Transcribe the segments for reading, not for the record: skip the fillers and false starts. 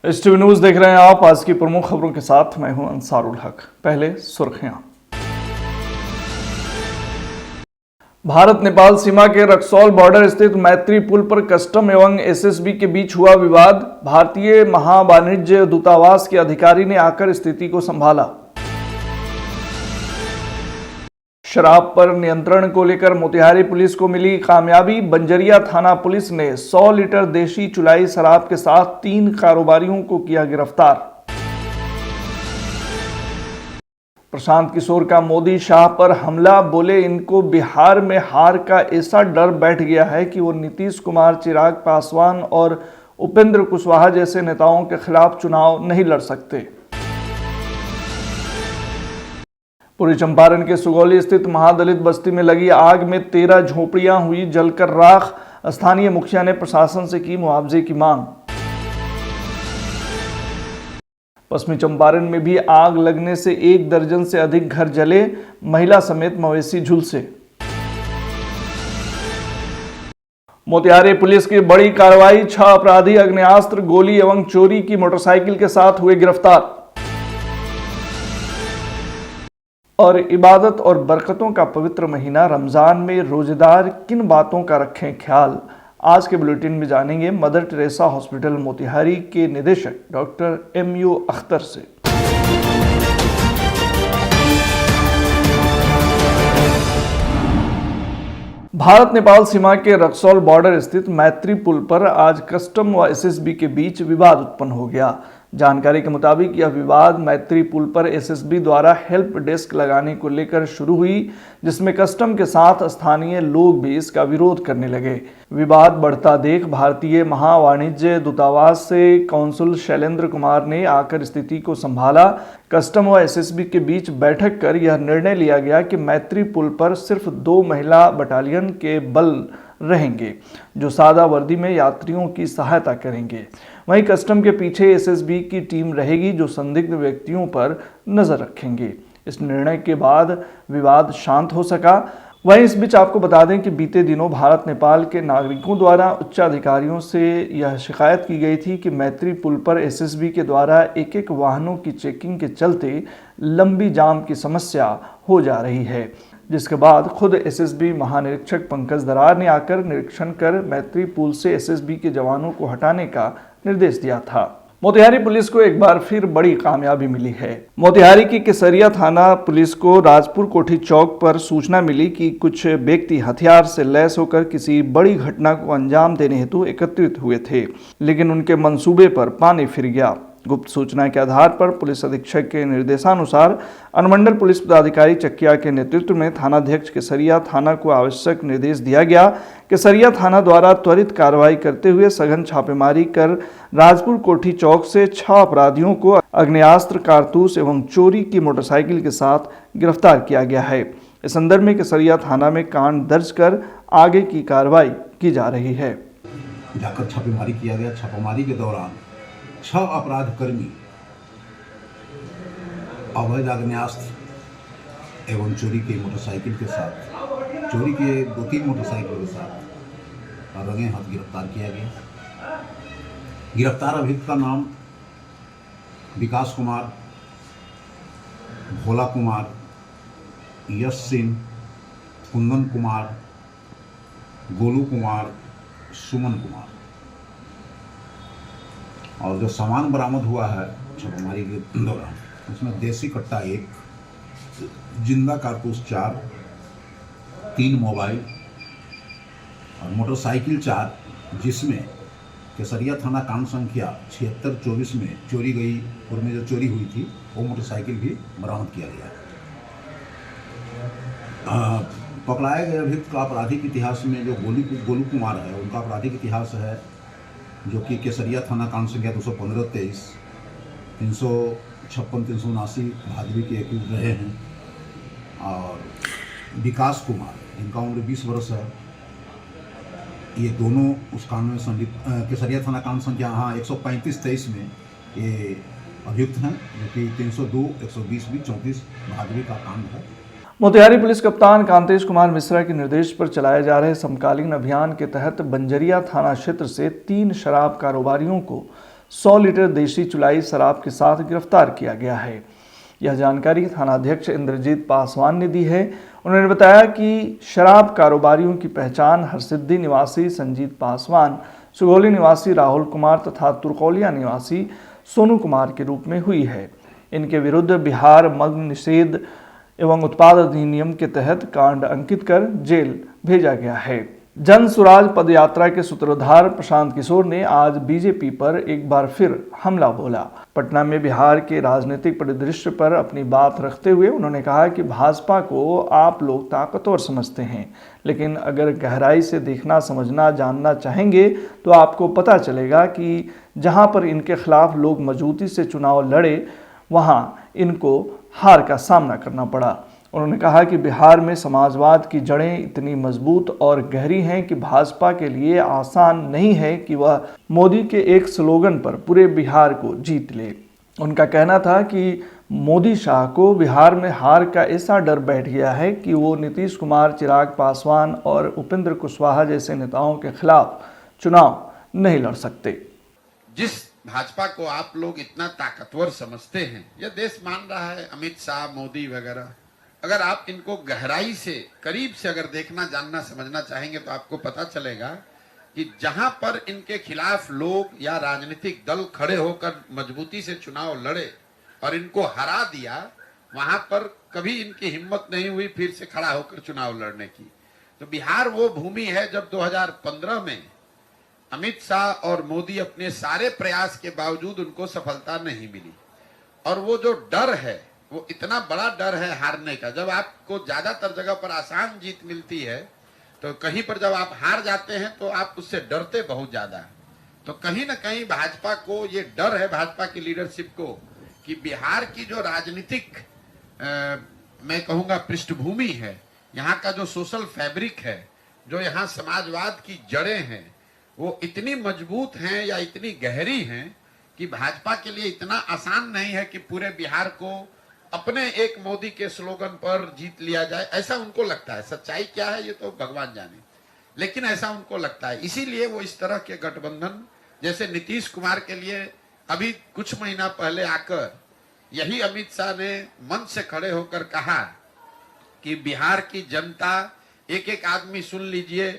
TV news देख रहे हैं आप। आज की प्रमुख खबरों के साथ मैं हूं अंसारुल हक। पहले सुर्खियां। भारत नेपाल सीमा के रक्सौल बॉर्डर स्थित मैत्री पुल पर कस्टम एवं एसएसबी के बीच हुआ विवाद। भारतीय महावाणिज्य दूतावास के अधिकारी ने आकर स्थिति को संभाला। शराब पर नियंत्रण को लेकर मोतिहारी पुलिस को मिली कामयाबी। बंजरिया थाना पुलिस ने 100 लीटर देशी चुलाई शराब के साथ 3 कारोबारियों को किया गिरफ्तार। प्रशांत किशोर का मोदी शाह पर हमला, बोले इनको बिहार में हार का ऐसा डर बैठ गया है कि वो नीतीश कुमार, चिराग पासवान और उपेंद्र कुशवाहा जैसे नेताओं के खिलाफ चुनाव नहीं लड़ सकते। पूर्वी चंपारण के सुगौली स्थित महादलित बस्ती में लगी आग में 13 झोपड़ियां हुई जलकर राख। स्थानीय मुखिया ने प्रशासन से की मुआवजे की मांग। पश्चिमी चंपारण में भी आग लगने से 1 दर्जन से अधिक घर जले, महिला समेत मवेशी झुलसे। मोतिहारी पुलिस की बड़ी कार्रवाई, 6 अपराधी आग्नेयास्त्र, गोली एवं चोरी की मोटरसाइकिल के साथ हुए गिरफ्तार। और इबादत और बरकतों का पवित्र महीना रमजान में रोजेदार किन बातों का रखें ख्याल, आज के बुलेटिन में जानेंगे मदर टेरेसा हॉस्पिटल मोतिहारी के निदेशक डॉक्टर MU अख्तर से। भारत नेपाल सीमा के रक्सौल बॉर्डर स्थित मैत्री पुल पर आज कस्टम व SSB के बीच विवाद उत्पन्न हो गया। जानकारी के मुताबिक यह विवाद मैत्री पुल पर SSB द्वारा हेल्प डेस्क लगाने को लेकर शुरू हुई, जिसमें कस्टम के साथ स्थानीय लोग भी इसका विरोध करने लगे। विवाद बढ़ता देख भारतीय महावाणिज्य दूतावास से कौंसुल शैलेंद्र कुमार ने आकर स्थिति को संभाला। कस्टम व SSB के बीच बैठक कर यह निर्णय लिया गया कि मैत्री पुल पर सिर्फ 2 महिला बटालियन के बल रहेंगे, जो सादा वर्दी में यात्रियों की सहायता करेंगे। वहीं कस्टम के पीछे SSB की टीम रहेगी, जो संदिग्ध व्यक्तियों पर नजर रखेंगे। इस निर्णय के बाद विवाद शांत हो सका। वहीं इस बीच आपको बता दें कि बीते दिनों भारत नेपाल के नागरिकों द्वारा उच्चाधिकारियों से यह शिकायत की गई थी कि मैत्री पुल पर SSB के द्वारा एक वाहनों की चेकिंग के चलते लंबी जाम की समस्या हो जा रही है, जिसके बाद खुद SSB महानिरीक्षक पंकज दरार ने आकर निरीक्षण कर मैत्री पुल से SSB के जवानों को हटाने का निर्देश दिया था। मोतिहारी पुलिस को एक बार फिर बड़ी कामयाबी मिली है। मोतिहारी की केसरिया थाना पुलिस को राजपुर कोठी चौक पर सूचना मिली कि कुछ व्यक्ति हथियार से लैस होकर किसी बड़ी घटना को अंजाम देने हेतु एकत्रित हुए थे, लेकिन उनके मंसूबे पर पानी फिर गया। गुप्त सूचना के आधार पर पुलिस अधीक्षक के निर्देशानुसार अनुमंडल पुलिस पदाधिकारी चकिया के नेतृत्व में थानाध्यक्ष केसरिया थाना को आवश्यक निर्देश दिया गया। केसरिया थाना द्वारा त्वरित कार्रवाई करते हुए सघन छापेमारी कर राजपुर कोठी चौक से 6 अपराधियों को आग्नेयास्त्र, कारतूस एवं चोरी की मोटरसाइकिल के साथ गिरफ्तार किया गया है। इस संदर्भ में केसरिया थाना में कांड दर्ज कर आगे की कार्रवाई की जा रही है। जाकर छापेमारी किया गया। छापेमारी के दौरान 6 अपराधकर्मी अवैध आग्नेयास्त्र एवं चोरी की मोटरसाइकिल के साथ, चोरी के 2-3 मोटरसाइकिल के साथ रंगे हाथ गिरफ्तार किया गया। गिरफ्तार अभियुक्त का नाम विकास कुमार, भोला कुमार, यश सिंह, कुंदन कुमार, गोलू कुमार, सुमन कुमार। और जो सामान बरामद हुआ है छापेमारी के दौरान, उसमें देसी कट्टा 1, जिंदा कारतूस 4, 3 मोबाइल और मोटरसाइकिल 4, जिसमें केसरिया थाना कांड संख्या 7624 में चोरी गई और में जो चोरी हुई थी वो मोटरसाइकिल भी बरामद किया गया। पकड़ाए गए अभियुक्त का आपराधिक इतिहास में जो गोलू कुमार है, उनका आपराधिक इतिहास है जो कि केसरिया थाना कांड संख्या 215-23, 356-379 भादवी के एक्यूज रहे हैं। और विकास कुमार, जिनका उम्र 20 वर्ष है, ये दोनों उस कांड में संलिप्त, केसरिया थाना कांड संख्या 135-23 में ये अभियुक्त हैं, जो कि 302, 120-34 भादवी का कांड है। मोतिहारी पुलिस कप्तान कांतेश कुमार मिश्रा के निर्देश पर चलाए जा रहे समकालीन अभियान के तहत बंजरिया थाना क्षेत्र से 3 शराब कारोबारियों को 100 लीटर देशी चुलाई शराब के साथ गिरफ्तार किया गया है। यह जानकारी थानाध्यक्ष इंद्रजीत पासवान ने दी है। उन्होंने बताया कि शराब कारोबारियों की पहचान हरसिद्धि निवासी संजीत पासवान, सुगौली निवासी राहुल कुमार तथा तुर्कौलिया निवासी सोनू कुमार के रूप में हुई है। इनके विरुद्ध बिहार मद्य निषेध एवं उत्पाद अधिनियम के तहत कांड अंकित कर जेल भेजा गया है। जन सुराज पदयात्रा के सूत्रधार प्रशांत किशोर ने आज बीजेपी पर एक बार फिर हमला बोला। पटना में बिहार के राजनीतिक परिदृश्य पर अपनी बात रखते हुए उन्होंने कहा कि भाजपा को आप लोग ताकतवर समझते हैं, लेकिन अगर गहराई से देखना, समझना, जानना चाहेंगे तो आपको पता चलेगा कि जहां पर इनके खिलाफ लोग मजबूती से चुनाव लड़े वहां इनको हार का सामना करना पड़ा। उन्होंने कहा कि बिहार में समाजवाद की जड़ें इतनी मजबूत और गहरी हैं कि भाजपा के लिए आसान नहीं है कि वह मोदी के एक स्लोगन पर पूरे बिहार को जीत ले। उनका कहना था कि मोदी शाह को बिहार में हार का ऐसा डर बैठ गया है कि वो नीतीश कुमार, चिराग पासवान और उपेंद्र कुशवाहा जैसे नेताओं के खिलाफ चुनाव नहीं लड़ सकते। जिस भाजपा को आप लोग इतना ताकतवर समझते हैं, यह देश मान रहा है, अमित शाह, मोदी वगैरह, अगर आप इनको गहराई से, करीब से अगर देखना, जानना, समझना चाहेंगे तो आपको पता चलेगा कि जहां पर इनके खिलाफ लोग या राजनीतिक दल खड़े होकर मजबूती से चुनाव लड़े और इनको हरा दिया, वहां पर कभी इनकी हिम्मत नहीं हुई फिर से खड़ा होकर चुनाव लड़ने की। तो बिहार वो भूमि है जब 2015 में अमित शाह और मोदी अपने सारे प्रयास के बावजूद उनको सफलता नहीं मिली, और वो जो डर है वो इतना बड़ा डर है हारने का। जब आपको ज्यादातर जगह पर आसान जीत मिलती है तो कहीं पर जब आप हार जाते हैं तो आप उससे डरते बहुत ज्यादा है। तो कहीं ना कहीं भाजपा को ये डर है, भाजपा की लीडरशिप को, कि बिहार की जो राजनीतिक मैं कहूंगा पृष्ठभूमि है, यहाँ का जो सोशल फैब्रिक है, जो यहाँ समाजवाद की जड़ें हैं, वो इतनी मजबूत हैं या इतनी गहरी हैं कि भाजपा के लिए इतना आसान नहीं है कि पूरे बिहार को अपने एक मोदी के स्लोगन पर जीत लिया जाए। ऐसा उनको लगता है। सच्चाई क्या है ये तो भगवान जाने, लेकिन ऐसा उनको लगता है। इसीलिए वो इस तरह के गठबंधन, जैसे नीतीश कुमार के लिए अभी कुछ महीना पहले आकर यही अमित शाह ने मंच से खड़े होकर कहा कि बिहार की जनता, एक एक आदमी सुन लीजिए,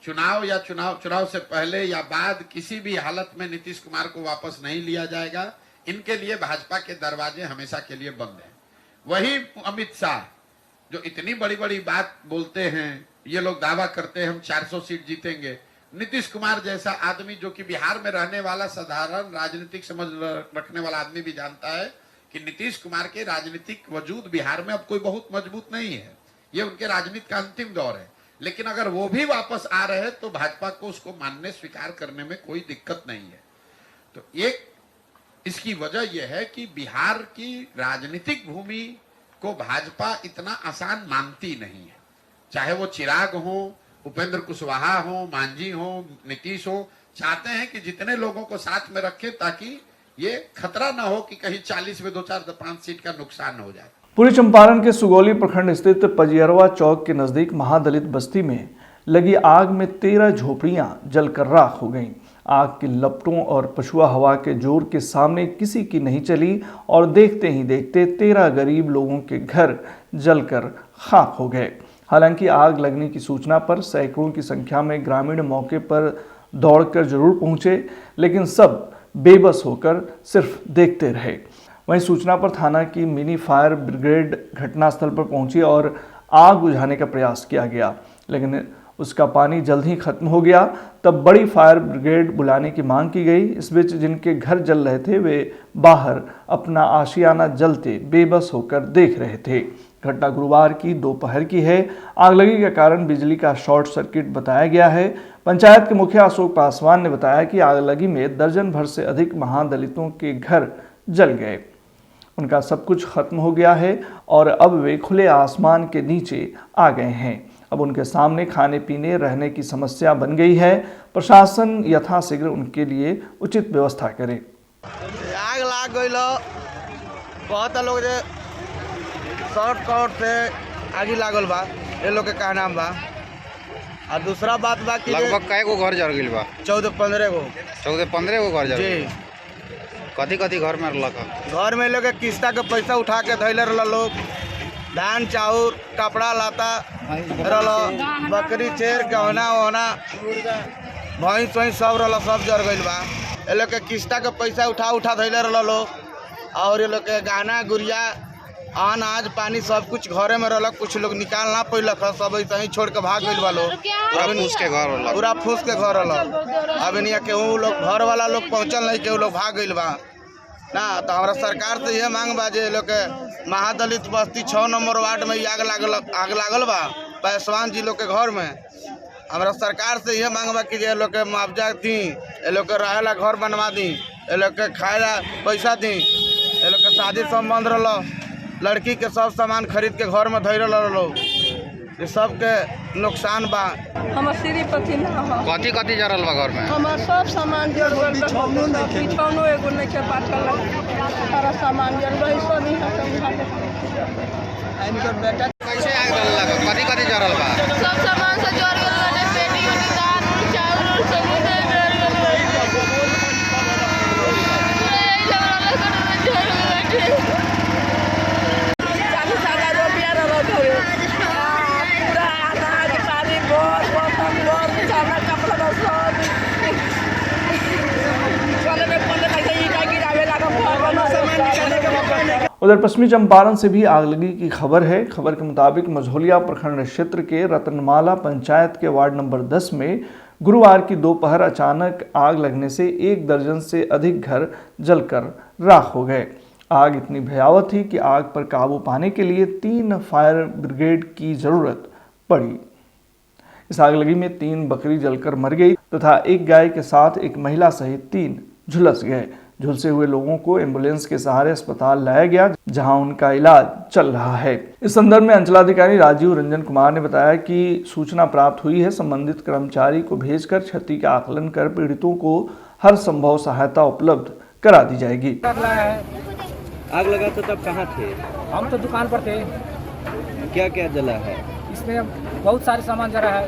चुनाव से पहले या बाद किसी भी हालत में नीतीश कुमार को वापस नहीं लिया जाएगा। इनके लिए भाजपा के दरवाजे हमेशा के लिए बंद हैं। वही अमित शाह जो इतनी बड़ी बड़ी बात बोलते हैं, ये लोग दावा करते हैं हम 400 सीट जीतेंगे। नीतीश कुमार जैसा आदमी जो कि बिहार में रहने वाला साधारण राजनीतिक समझ रखने वाला आदमी भी जानता है कि नीतीश कुमार के राजनीतिक वजूद बिहार में अब कोई बहुत मजबूत नहीं है। ये उनके राजनीति का अंतिम दौर है, लेकिन अगर वो भी वापस आ रहे हैं तो भाजपा को उसको मानने, स्वीकार करने में कोई दिक्कत नहीं है। तो एक इसकी वजह यह है कि बिहार की राजनीतिक भूमि को भाजपा इतना आसान मानती नहीं है। चाहे वो चिराग हो, उपेंद्र कुशवाहा हो, मांझी हो, नीतीश हो, चाहते हैं कि जितने लोगों को साथ में रखें ताकि ये खतरा ना हो कि कहीं 40 में 2-4-5 सीट का नुकसान हो जाए। पूर्वी चंपारण के सुगौली प्रखंड स्थित पजियरवा चौक के नजदीक महादलित बस्ती में लगी आग में 13 झोपड़ियां जलकर राख हो गईं। आग की लपटों और पछुआ हवा के जोर के सामने किसी की नहीं चली और देखते ही देखते 13 गरीब लोगों के घर जलकर खाक हो गए। हालांकि आग लगने की सूचना पर सैकड़ों की संख्या में ग्रामीण मौके पर दौड़कर जरूर पहुंचे, लेकिन सब बेबस होकर सिर्फ देखते रहे। वहीं सूचना पर थाना की मिनी फायर ब्रिगेड घटनास्थल पर पहुंची और आग बुझाने का प्रयास किया गया, लेकिन उसका पानी जल्द ही खत्म हो गया। तब बड़ी फायर ब्रिगेड बुलाने की मांग की गई। इस बीच जिनके घर जल रहे थे वे बाहर अपना आशियाना जलते बेबस होकर देख रहे थे। घटना गुरुवार की दोपहर की है। आगलगी का कारण बिजली का शॉर्ट सर्किट बताया गया है। पंचायत के मुखिया अशोक पासवान ने बताया कि आगलगी में दर्जन भर से अधिक महादलितों के घर जल गए। उनका सब कुछ खत्म हो गया है और अब वे खुले आसमान के नीचे आ गए हैं। अब उनके सामने खाने पीने रहने की समस्या बन गई है। प्रशासन यथाशीघ्र उनके लिए उचित व्यवस्था करे। आग लाग गई, बहुत लोग शॉर्ट कट से आगी लागल बा, ये लोग के कहना बा। और दूसरा बात बा कि लगभग कई गो घर जल गइल बा? 14-15 गो। 14-15 गो घर जल जी। कथी कथी घर में रख घर में लोग के किस्ता के पैसा उठा के धैले रह लोग धान चाउर कपड़ा लाता रह बकरी चेर गहना वहना भैंस वैंस सब रह सब जर गइल बा। ये लोग के किस्ता के पैसा उठा उठा धैले रह लोग और ये लोग के गहना गुड़िया अनाज पानी सब कुछ घरे में रहलक। कुछ लोग निकाल ना पैलक सब ऐसे ही छोड़ के भाग गइल बा लोग। पूरा फूस के घर रहलक। अब यहाँ केहू लोग घर वाला लोग पहुँचल नहीं, केहू लोग भाग गइल बा ना। तो हमारा सरकार से यह मांग बा जे लोग के महादलित बस्ती 6 नंबर वार्ड में आग लागल बा पासवान जी लोग के घर में। हमारा सरकार से यह मांग बा कि ये लोग के मुआवजा दी, ये लोग के रहेला घर बनवा दी, ये लोग के खाए ला पैसा दी, ये लोग के शादी संबंध रहा लड़की के सब सामान खरीद के घर में धैल लोग। ये सब के नुकसान बा। हमार श्रीपति ना हो कथी कथी जरल बा घर में हमार सब सामान जल गल बिछौनो एगो नहीं के बाटल सारा सामान जल गई सब ही इनकर बेटा कैसे आग लगल कथी कथी जरल बा सब सामान से जल गल बाटे पेटी उटी दाल चावल और सब जल गल पूरा यही लगल जल बाटे 40,000 रुपया रह गयो पूरा अनाज पानी बोर बर्तन बोर चावल कपड़ा सब चले में पड़े कैसे ईटा गिरावे लगा भवन सामान निकालने के मौका। उधर पश्चिमी चंपारण से भी आगलगी की खबर है। खबर के मुताबिक मझौलिया प्रखंड क्षेत्र के रतनमाला पंचायत के वार्ड नंबर 10 में गुरुवार की दोपहर अचानक आग लगने से 1 दर्जन से अधिक घर जलकर राख हो गए। आग इतनी भयावह थी कि आग पर काबू पाने के लिए 3 फायर ब्रिगेड की जरूरत पड़ी। इस आगलगी में 3 बकरी जलकर मर गई तथा एक गाय के साथ एक महिला सहित 3 झुलस गए। झुलसे हुए लोगों को एम्बुलेंस के सहारे अस्पताल लाया गया, जहां उनका इलाज चल रहा है। इस संदर्भ में अंचलाधिकारी राजीव रंजन कुमार ने बताया कि सूचना प्राप्त हुई है। संबंधित कर्मचारी को भेजकर क्षति का आकलन कर पीड़ितों को हर संभव सहायता उपलब्ध करा दी जाएगी। आग लगा तो तब कहाँ थे? हम तो दुकान पर थे। क्या क्या जला है? इसमें बहुत सारे सामान जला है,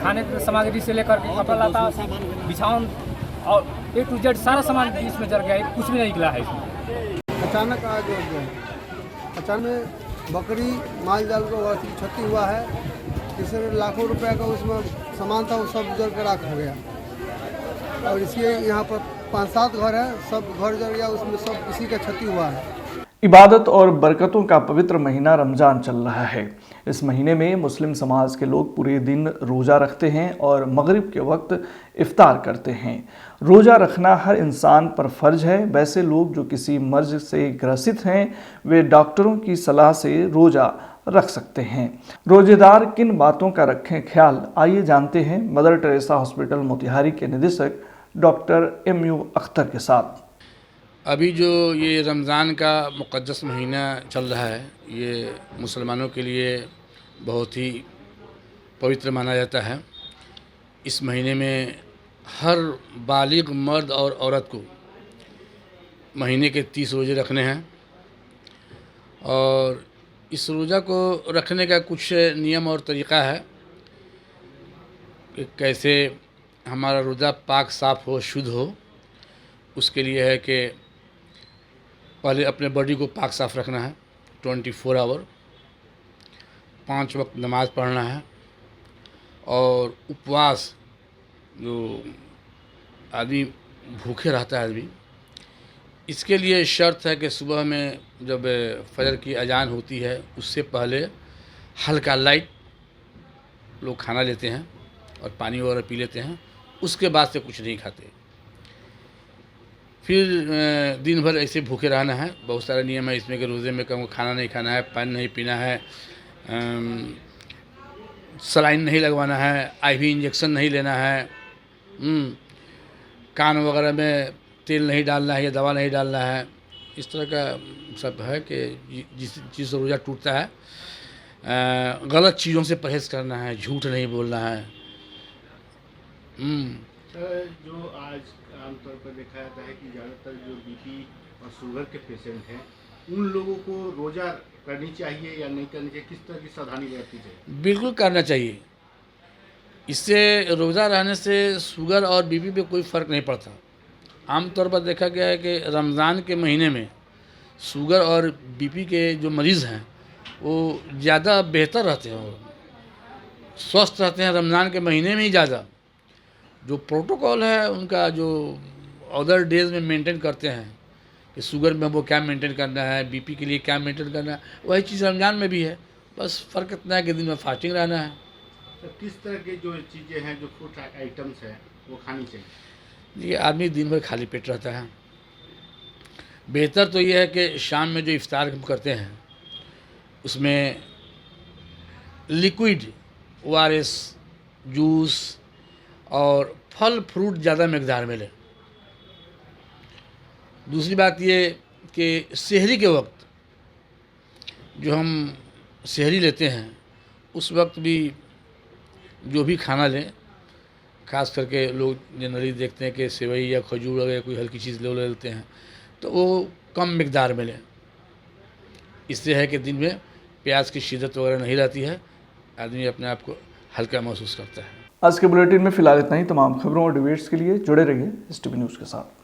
खाने की सामग्री से लेकर कपड़ा लता बिछावन और A to Z सारा सामान इसमें जल गया, कुछ भी नहीं निकला है इसमें। अचानक आग लग गया। अचानक बकरी माल जाल को क्षति हुआ है। इसमें लाखों रुपए का उसमें सामान था, वो सब जल कर राख हो गया। और इसलिए यहाँ पर 5-7 घर है, सब घर जल गया, उसमें सब किसी का क्षति हुआ है। इबादत और बरकतों का पवित्र महीना रमज़ान चल रहा है। इस महीने में मुस्लिम समाज के लोग पूरे दिन रोज़ा रखते हैं और मगरिब के वक्त इफ्तार करते हैं। रोज़ा रखना हर इंसान पर फ़र्ज है। वैसे लोग जो किसी मर्ज से ग्रसित हैं वे डॉक्टरों की सलाह से रोज़ा रख सकते हैं। रोज़ेदार किन बातों का रखें ख्याल, आइए जानते हैं मदर टेरेसा हॉस्पिटल मोतिहारी के निदेशक डॉक्टर MU अख्तर के साथ। अभी जो ये रमज़ान का मुक़द्दस महीना चल रहा है, ये मुसलमानों के लिए बहुत ही पवित्र माना जाता है। इस महीने में हर बालिग मर्द और औरत को महीने के 30 रोज़े रखने हैं और इस रोज़ा को रखने का कुछ नियम और तरीक़ा है कि कैसे हमारा रोज़ा पाक साफ़ हो, शुद्ध हो। उसके लिए है कि पहले अपने बॉडी को पाक साफ़ रखना है 24 आवर, 5 वक्त नमाज़ पढ़ना है और उपवास, जो आदमी भूखे रहता है आदमी, इसके लिए शर्त है कि सुबह में जब फजर की अजान होती है उससे पहले हल्का लाइट लोग खाना लेते हैं और पानी वगैरह पी लेते हैं, उसके बाद से कुछ नहीं खाते। फिर दिन भर ऐसे भूखे रहना है। बहुत सारे नियम है इसमें कि रोज़े में कम खाना नहीं खाना है, पानी नहीं पीना है, सलाइन नहीं लगवाना है, IV इंजेक्शन नहीं लेना है, कान वगैरह में तेल नहीं डालना है या दवा नहीं डालना है। इस तरह का सब है कि जिस चीज़ से रोज़ा टूटता है, गलत चीज़ों से परहेज़ करना है, झूठ नहीं बोलना है। जो आज आमतौर पर देखा जाता है कि ज़्यादातर जो BP और शुगर के पेशेंट हैं, उन लोगों को रोज़ा करनी चाहिए या नहीं करनी चाहिए, किस तरह की सावधानी बरतनी चाहिए? बिल्कुल करना चाहिए। इससे रोज़ा रहने से शुगर और BP पे कोई फ़र्क नहीं पड़ता। आमतौर पर देखा गया है कि रमज़ान के महीने में शुगर और बीपी के जो मरीज़ हैं वो ज़्यादा बेहतर रहते हैं और स्वस्थ रहते हैं रमज़ान के महीने में ही ज़्यादा। जो प्रोटोकॉल है उनका जो अदर डेज में मेंटेन करते हैं कि शुगर में वो क्या मेंटेन करना है, बीपी के लिए क्या मेंटेन करना है, वही चीज़ रमज़ान में भी है। बस फ़र्क इतना है कि दिन में फास्टिंग रहना है। तो किस तरह की जो चीज़ें हैं, जो फूड आइटम्स हैं, वो खानी चाहिए? ये आदमी दिन भर खाली पेट रहता है। बेहतर तो ये है कि शाम में जो इफ्तार हम करते हैं उसमें लिक्विड ORS, जूस और फल फ्रूट ज़्यादा मकदार में लें। दूसरी बात ये कि सहरी के वक्त जो हम सहरी लेते हैं उस वक्त भी जो भी खाना लें, ख़ास करके लोग जनरली देखते हैं कि सेवई या खजूर वगैरह कोई हल्की चीज़ ले लेते हैं, तो वो कम मकदार में लें। इससे है कि दिन में प्याज की शिद्दत वगैरह नहीं रहती है, आदमी अपने आप को हल्का महसूस करता है। आज के बुलेटिन में फिलहाल इतना ही। तमाम खबरों और डिबेट्स के लिए जुड़े रहिए STV न्यूज़ के साथ।